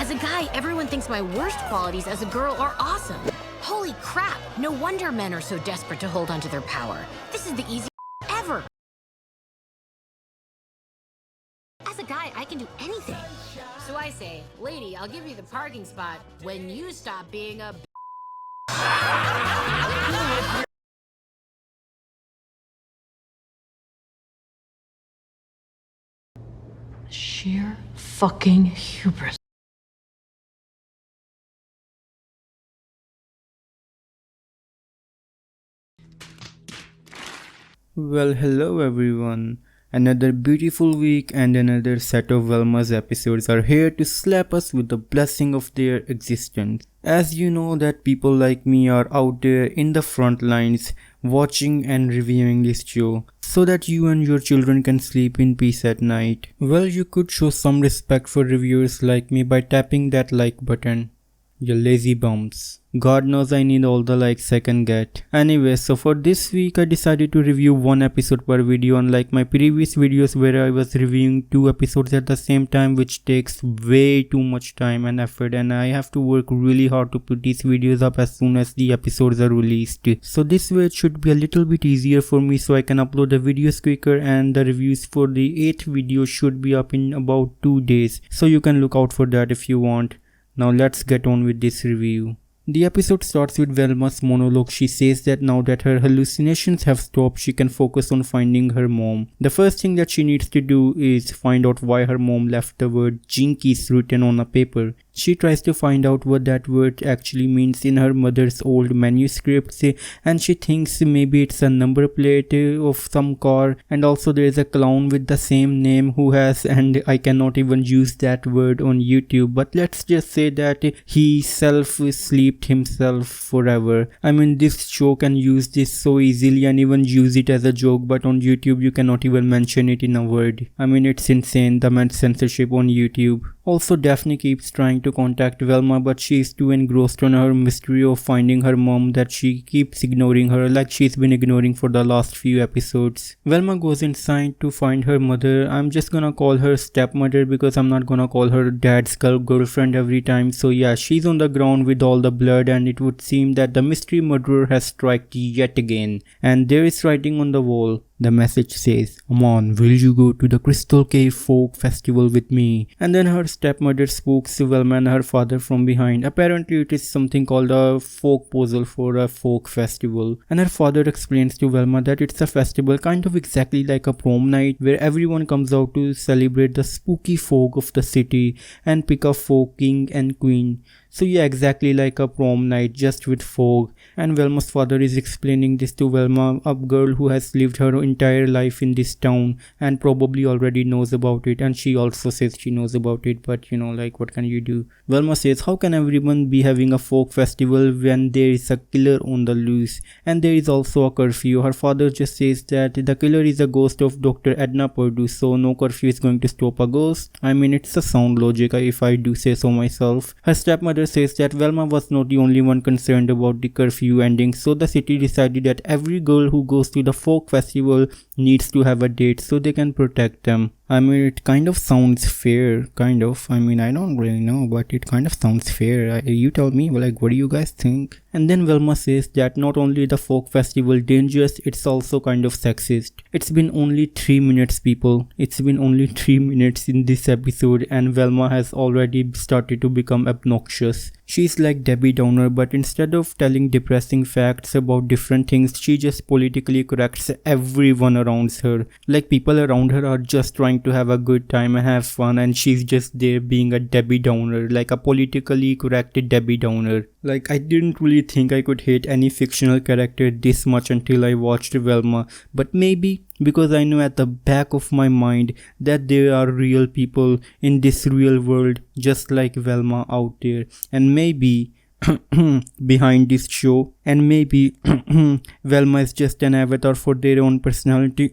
As a guy, everyone thinks my worst qualities as a girl are awesome. Holy crap, no wonder men are so desperate to hold onto their power. This is the easiest ever. As a guy, I can do anything. So I say, lady, I'll give you the parking spot when you stop being a sheer fucking hubris. Well, hello everyone. Another beautiful week and another set of Velma's episodes are here to slap us with the blessing of their existence. As you know that people like me are out there in the front lines watching and reviewing this show so that you and your children can sleep in peace at night. Well, you could show some respect for reviewers like me by tapping that like button. You lazy bums. God knows I need all the likes I can get. Anyway, so for this week I decided to review one episode per video, unlike my previous videos where I was reviewing 2 episodes at the same time, which takes way too much time and effort, and I have to work really hard to put these videos up as soon as the episodes are released. So this way it should be a little bit easier for me so I can upload the videos quicker, and the reviews for the 8th video should be up in about 2 days. So you can look out for that if you want. Now let's get on with this review. The episode starts with Velma's monologue. She says that now that her hallucinations have stopped, she can focus on finding her mom. The first thing that she needs to do is find out why her mom left the word jinkies written on a paper. She tries to find out what that word actually means in her mother's old manuscripts, and she thinks maybe it's a number plate of some car, and also there is a clown with the same name who has, and I cannot even use that word on YouTube, but let's just say that he self-sleeped himself forever. I mean, this show can use this so easily and even use it as a joke, but on YouTube you cannot even mention it in a word. I mean, it's insane, the man's censorship on YouTube. Also, Daphne keeps trying to contact Velma, but she is too engrossed on her mystery of finding her mom that she keeps ignoring her, like she's been ignoring for the last few episodes. Velma goes inside to find her mother. I'm just gonna call her stepmother because I'm not gonna call her dad's girlfriend every time. So yeah, she's on the ground with all the blood, and it would seem that the mystery murderer has struck yet again. And there is writing on the wall. The message says, "Come on, will you go to the Crystal Cave Folk Festival with me?" And then her stepmother spooks Velma and her father from behind. Apparently it is something called a folk puzzle for a folk festival. And her father explains to Velma that it's a festival kind of exactly like a prom night where everyone comes out to celebrate the spooky folk of the city and pick a folk king and queen. So yeah, exactly like a prom night, just with fog. And Velma's father is explaining this to Velma, a girl who has lived her entire life in this town and probably already knows about it, and she also says she knows about it, but you know, like, what can you do? Velma says, how can everyone be having a folk festival when there is a killer on the loose and there is also a curfew? Her father just says that the killer is a ghost of Dr. Edna Purdue, so no curfew is going to stop a ghost. I mean, it's a sound logic if I do say so myself. Her stepmother says that Velma was not the only one concerned about the curfew ending, so the city decided that every girl who goes to the folk festival needs to have a date so they can protect them. I mean, it kind of sounds fair, kind of. I mean, I don't really know, but it kind of sounds fair. You tell me, like, what do you guys think? And then Velma says that not only the folk festival dangerous, it's also kind of sexist. It's been only 3 minutes, people. It's been only 3 minutes in this episode, and Velma has already started to become obnoxious. She's like Debbie Downer, but instead of telling depressing facts about different things, she just politically corrects everyone around her. Like, people around her are just trying to have a good time and have fun, and she's just there being a Debbie Downer, like a politically correct Debbie Downer. Like, I didn't really think I could hate any fictional character this much until I watched Velma, but maybe because I know at the back of my mind that there are real people in this real world just like Velma out there, and maybe behind this show, and maybe Velma is just an avatar for their own personality.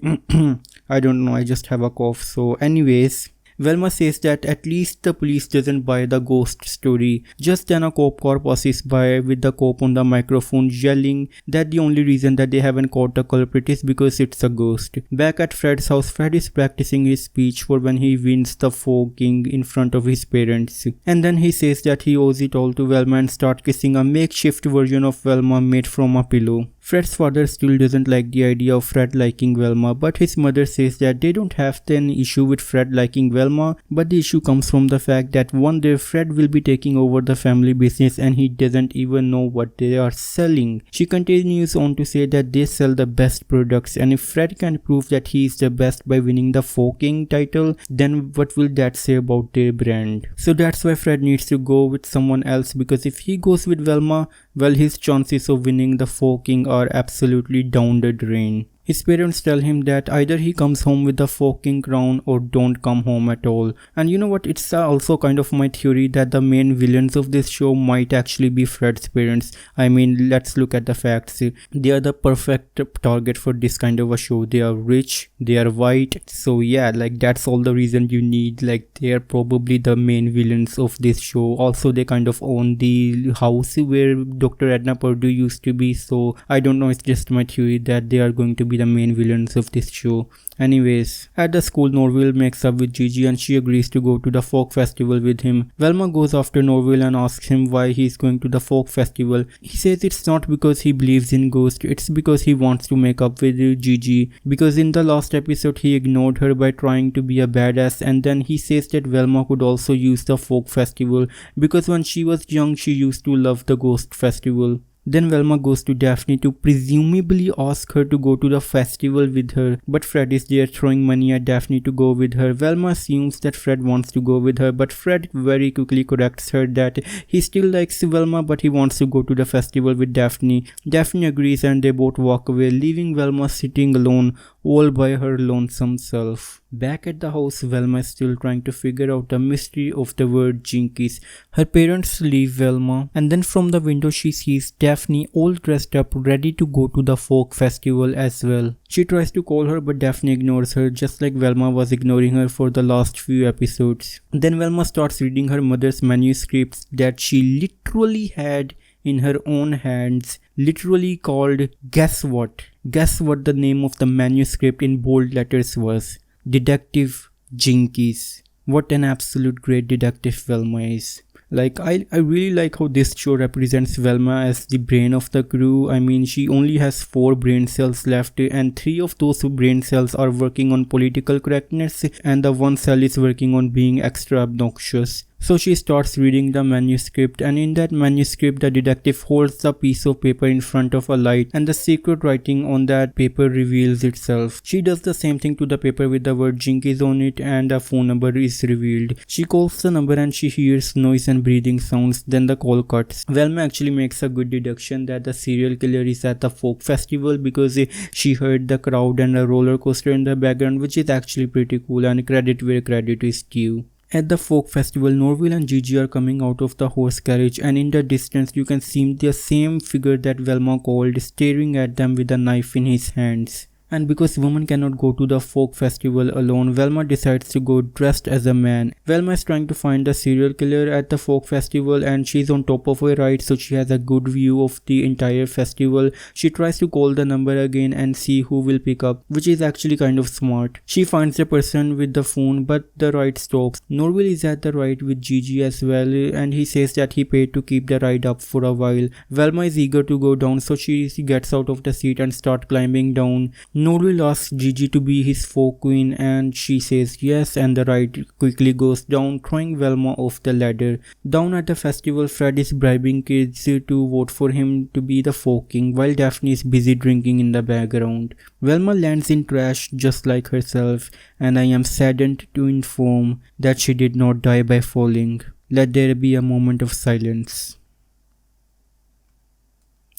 I don't know, I just have a cough. So anyways, Velma says that at least the police doesn't buy the ghost story. Just then a cop car passes by with the cop on the microphone yelling that the only reason that they haven't caught the culprit is because it's a ghost. Back at Fred's house, Fred is practicing his speech for when he wins the fogging in front of his parents. And then he says that he owes it all to Velma and starts kissing a makeshift version of Velma made from a pillow. Fred's father still doesn't like the idea of Fred liking Velma, but his mother says that they don't have an issue with Fred liking Velma, but the issue comes from the fact that one day Fred will be taking over the family business and he doesn't even know what they are selling. She continues on to say that they sell the best products, and if Fred can prove that he is the best by winning the Foking title, then what will that say about their brand? So that's why Fred needs to go with someone else, because if he goes with Velma, well, his chances of winning the Foking are absolutely down the drain. His parents tell him that either he comes home with the Foking crown or don't come home at all. And you know what, it's also kind of my theory that the main villains of this show might actually be Fred's parents. I mean, let's look at the facts. They are the perfect target for this kind of a show. They are rich, they are white, so yeah, like that's all the reason you need. Like they are probably the main villains of this show. Also, they kind of own the house where Dr. Edna Purdue used to be, so I don't know, it's just my theory that they are going to be the main villains of this show. Anyways, at the school, Norville makes up with Gigi and she agrees to go to the folk festival with him. Velma goes after Norville and asks him why he's going to the folk festival. He says it's not because he believes in ghosts, it's because he wants to make up with Gigi, because in the last episode he ignored her by trying to be a badass, and then he says that Velma could also use the folk festival because when she was young she used to love the ghost festival. Then Velma goes to Daphne to presumably ask her to go to the festival with her, but Fred is there throwing money at Daphne to go with her. Velma assumes that Fred wants to go with her, but Fred very quickly corrects her that he still likes Velma but he wants to go to the festival with Daphne. Daphne agrees and they both walk away, leaving Velma sitting alone all by her lonesome self. Back at the house, Velma is still trying to figure out the mystery of the word Jinkies. Her parents leave Velma, and then from the window she sees Daphne all dressed up ready to go to the folk festival as well. She tries to call her but Daphne ignores her, just like Velma was ignoring her for the last few episodes. Then Velma starts reading her mother's manuscripts that she literally had in her own hands, literally called Guess What? Guess what the name of the manuscript in bold letters was? Detective Jinkies. What an absolute great detective Velma is. Like, I really like how this show represents Velma as the brain of the crew. I mean, she only has 4 brain cells left and 3 of those brain cells are working on political correctness and the 1 cell is working on being extra obnoxious. So she starts reading the manuscript, and in that manuscript the detective holds the piece of paper in front of a light and the secret writing on that paper reveals itself. She does the same thing to the paper with the word Jinkies on it and a phone number is revealed. She calls the number and she hears noise and breathing sounds, then the call cuts. Velma actually makes a good deduction that the serial killer is at the folk festival because she heard the crowd and a roller coaster in the background, which is actually pretty cool, and credit where credit is due. At the folk festival, Norville and Gigi are coming out of the horse carriage, and in the distance you can see the same figure that Velma called staring at them with a knife in his hands. And because women cannot go to the folk festival alone, Velma decides to go dressed as a man. Velma is trying to find the serial killer at the folk festival and she's on top of her ride, so she has a good view of the entire festival. She tries to call the number again and see who will pick up, which is actually kind of smart. She finds the person with the phone but the ride stops. Norville is at the ride with Gigi as well and he says that he paid to keep the ride up for a while. Velma is eager to go down, so she gets out of the seat and starts climbing down. Norville asks Gigi to be his folk queen and she says yes, and the ride quickly goes down, throwing Velma off the ladder. Down at the festival, Fred is bribing kids to vote for him to be the folk king while Daphne is busy drinking in the background. Velma lands in trash just like herself, and I am saddened to inform that she did not die by falling. Let there be a moment of silence.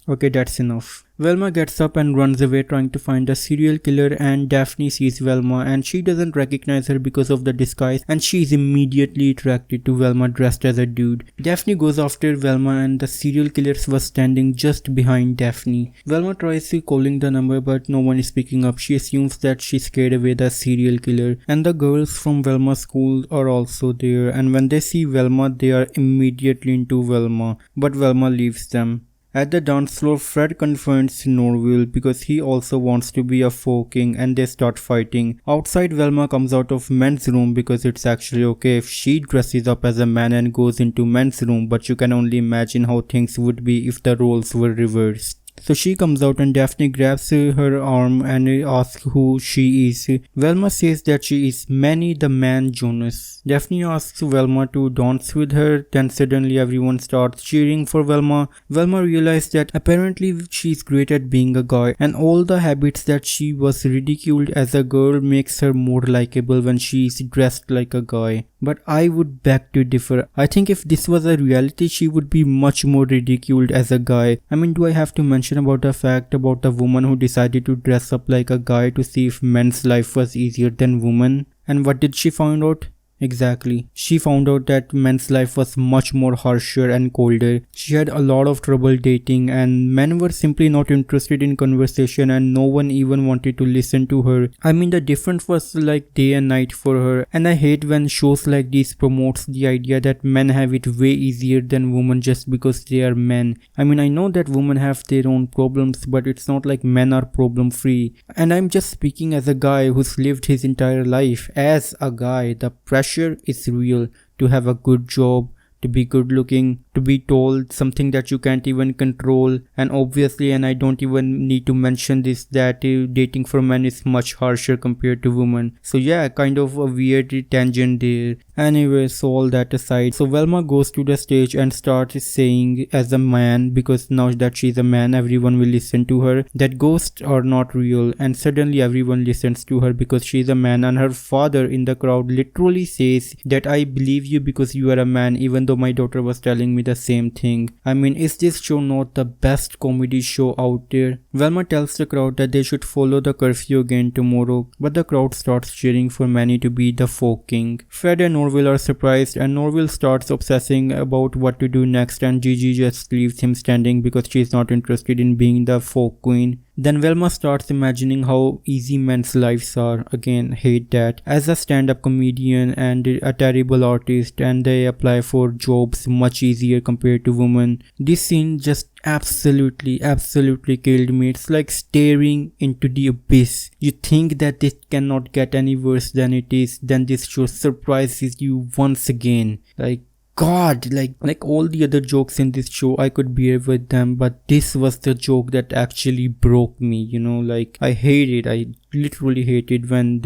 Okay, that's enough. Velma gets up and runs away trying to find the serial killer, and Daphne sees Velma and she doesn't recognize her because of the disguise, and she is immediately attracted to Velma dressed as a dude. Daphne goes after Velma and the serial killer was standing just behind Daphne. Velma tries calling the number but no one is picking up. She assumes that she scared away the serial killer, and the girls from Velma's school are also there, and when they see Velma they are immediately into Velma, but Velma leaves them. At the dance floor, Fred confronts Norville because he also wants to be a folk king, and they start fighting. Outside, Velma comes out of men's room because it's actually okay if she dresses up as a man and goes into men's room, but you can only imagine how things would be if the roles were reversed. So she comes out and Daphne grabs her arm and asks who she is. Velma says that she is Manny the Man Jonas. Daphne asks Velma to dance with her, then suddenly everyone starts cheering for Velma. Velma realizes that apparently she's great at being a guy, and all the habits that she was ridiculed as a girl makes her more likable when she's dressed like a guy. But I would beg to differ. I think if this was a reality, she would be much more ridiculed as a guy. I mean, do I have to mention about the fact about the woman who decided to dress up like a guy to see if men's life was easier than women? And what did she find out? Exactly. She found out that men's life was much more harsher and colder. She had a lot of trouble dating, and men were simply not interested in conversation, and no one even wanted to listen to her. I mean, the difference was like day and night for her, and I hate when shows like this promotes the idea that men have it way easier than women just because they are men. I mean, I know that women have their own problems, but it's not like men are problem free. And I'm just speaking as a guy who's lived his entire life as a guy. The pressure is real to have a good job, to be good looking, to be told something that you can't even control, and obviously, and I don't even need to mention this, that dating for men is much harsher compared to women. So yeah, kind of a weird tangent there. Anyway, so all that aside, so Velma goes to the stage and starts saying as a man, because now that she's a man everyone will listen to her, that ghosts are not real, and suddenly everyone listens to her because she's a man, and her father in the crowd literally says that I believe you because you are a man, even though my daughter was telling me the same thing. I mean, is this show not the best comedy show out there? Velma tells the crowd that they should follow the curfew again tomorrow, but the crowd starts cheering for Manny to be the folk king. Fred and Norville are surprised, and Norville starts obsessing about what to do next, and Gigi just leaves him standing because she's not interested in being the folk queen. Then Velma starts imagining how easy men's lives are. Again, hate that. As a stand-up comedian and a terrible artist, and they apply for jobs much easier compared to women. This scene just absolutely killed me. It's like staring into the abyss. You think that this cannot get any worse than it is, then this show surprises you once again. Like, God, like all the other jokes in this show I could bear with them, but this was the joke that actually broke me, you know. Like, I hate it. I literally hate it when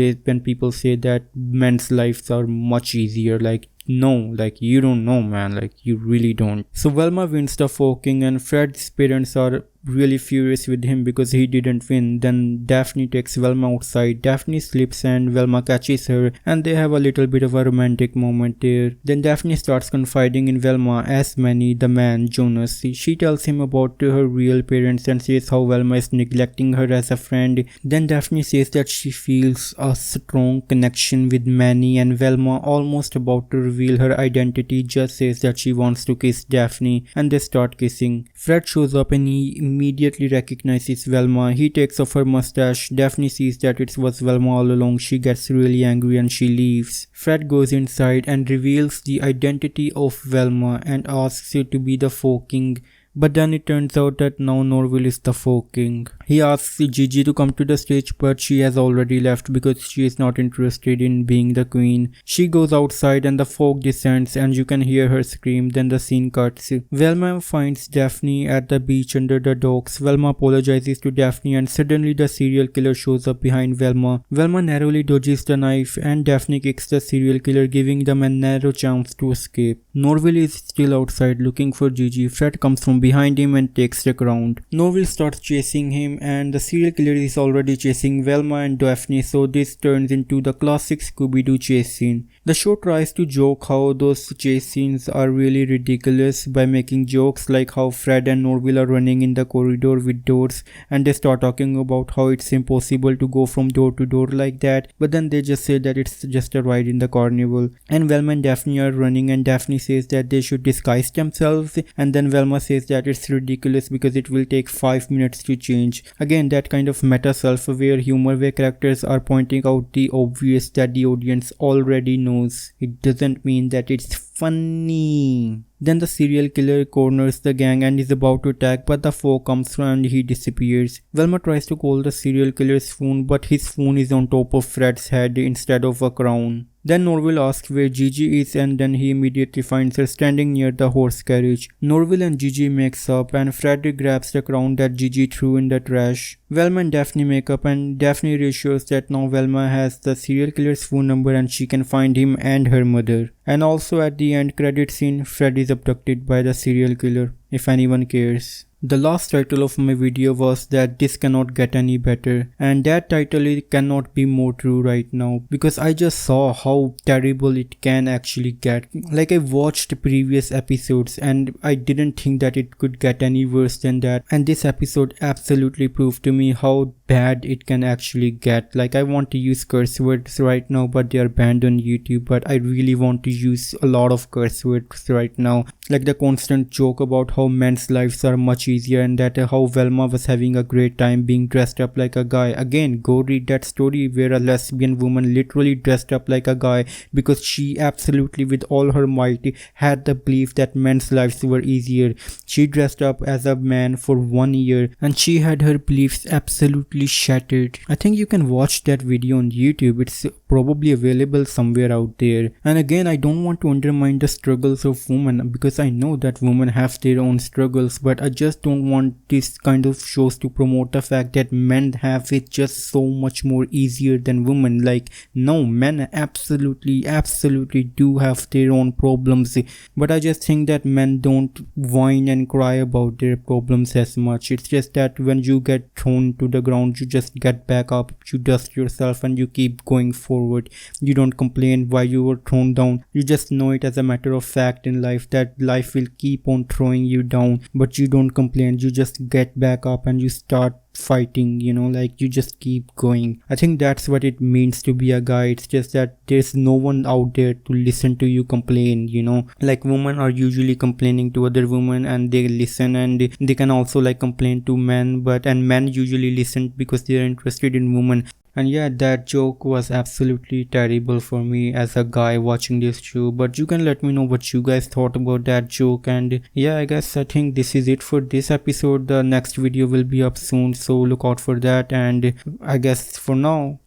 people say that men's lives are much easier. Like, no, like, you don't know, man. Like, you really don't. So Velma wins the forking, and Fred's parents are really furious with him because he didn't win. Then Daphne takes Velma outside. Daphne slips and Velma catches her, and they have a little bit of a romantic moment there. Then Daphne starts confiding in Velma as Manny the Man Jonas. She tells him about her real parents and says how Velma is neglecting her as a friend. Then Daphne says that she feels a strong connection with Manny, and Velma, almost about to reveal her identity, just says that she wants to kiss Daphne, and they start kissing. Fred shows up and he immediately recognizes Velma. He takes off her mustache. Daphne sees that it was Velma all along. She gets really angry and she leaves. Fred goes inside and reveals the identity of Velma and asks her to be the folk king. But then it turns out that now Norville is the folk king. He asks Gigi to come to the stage, but she has already left because she is not interested in being the queen. She goes outside and the fog descends and you can hear her scream. Then the scene cuts. Velma finds Daphne at the beach under the docks. Velma apologizes to Daphne and suddenly the serial killer shows up behind Velma. Velma narrowly dodges the knife and Daphne kicks the serial killer, giving them a narrow chance to escape. Norville is still outside looking for Gigi. Fred comes from behind him and takes the ground. Norville starts chasing him and the serial killer is already chasing Velma and Daphne, so this turns into the classic Scooby-Doo chase scene. The show tries to joke how those chase scenes are really ridiculous by making jokes like how Fred and Norville are running in the corridor with doors and they start talking about how it's impossible to go from door to door like that, but then they just say that it's just a ride in the carnival. And Velma and Daphne are running and Daphne says that they should disguise themselves, and then Velma says that it's ridiculous because it will take 5 minutes to change. Again, that kind of meta self-aware humor where characters are pointing out the obvious that the audience already knows. It doesn't mean that it's funny. Then the serial killer corners the gang and is about to attack, but the fog comes through and he disappears. Velma tries to call the serial killer's phone, but his phone is on top of Fred's head instead of a crown. Then Norville asks where Gigi is and then he immediately finds her standing near the horse carriage. Norville and Gigi makes up and Fred grabs the crown that Gigi threw in the trash. Velma and Daphne make up and Daphne reassures that now Velma has the serial killer's phone number and she can find him and her mother. And also at the end credit scene, Fred is abducted by the serial killer, if anyone cares. The last title of my video was that this cannot get any better, and that title cannot be more true right now because I just saw how terrible it can actually get. Like, I watched previous episodes and I didn't think that it could get any worse than that, and this episode absolutely proved to me how bad it can actually get. Like, I want to use curse words right now but they are banned on YouTube, but I really want to use a lot of curse words right now, like the constant joke about how men's lives are much easier and that how Velma was having a great time being dressed up like a guy. Again, go read that story where a lesbian woman literally dressed up like a guy because she absolutely with all her might had the belief that men's lives were easier. She dressed up as a man for 1 year and she had her beliefs absolutely shattered. I think you can watch that video on YouTube. It's probably available somewhere out there. And again, I don't want to undermine the struggles of women because I know that women have their own struggles, but I just don't want this kind of shows to promote the fact that men have it just so much more easier than women. Like, no, men absolutely do have their own problems, but I just think that men don't whine and cry about their problems as much. It's just that when you get thrown to the ground, you just get back up, you dust yourself and you keep going forward. You don't complain why you were thrown down. You just know it as a matter of fact in life that life will keep on throwing you down, but you don't complain. You just get back up and you start fighting, you know, like you just keep going. I think that's what it means to be a guy. It's just that there's no one out there to listen to you complain, you know, like women are usually complaining to other women and they listen, and they can also like complain to men, and men usually listen because they're interested in women. And yeah, that joke was absolutely terrible for me as a guy watching this show, but you can let me know what you guys thought about that joke. And yeah, I guess I think this is it for this episode. The next video will be up soon, so look out for that, and I guess for now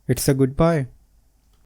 it's a goodbye.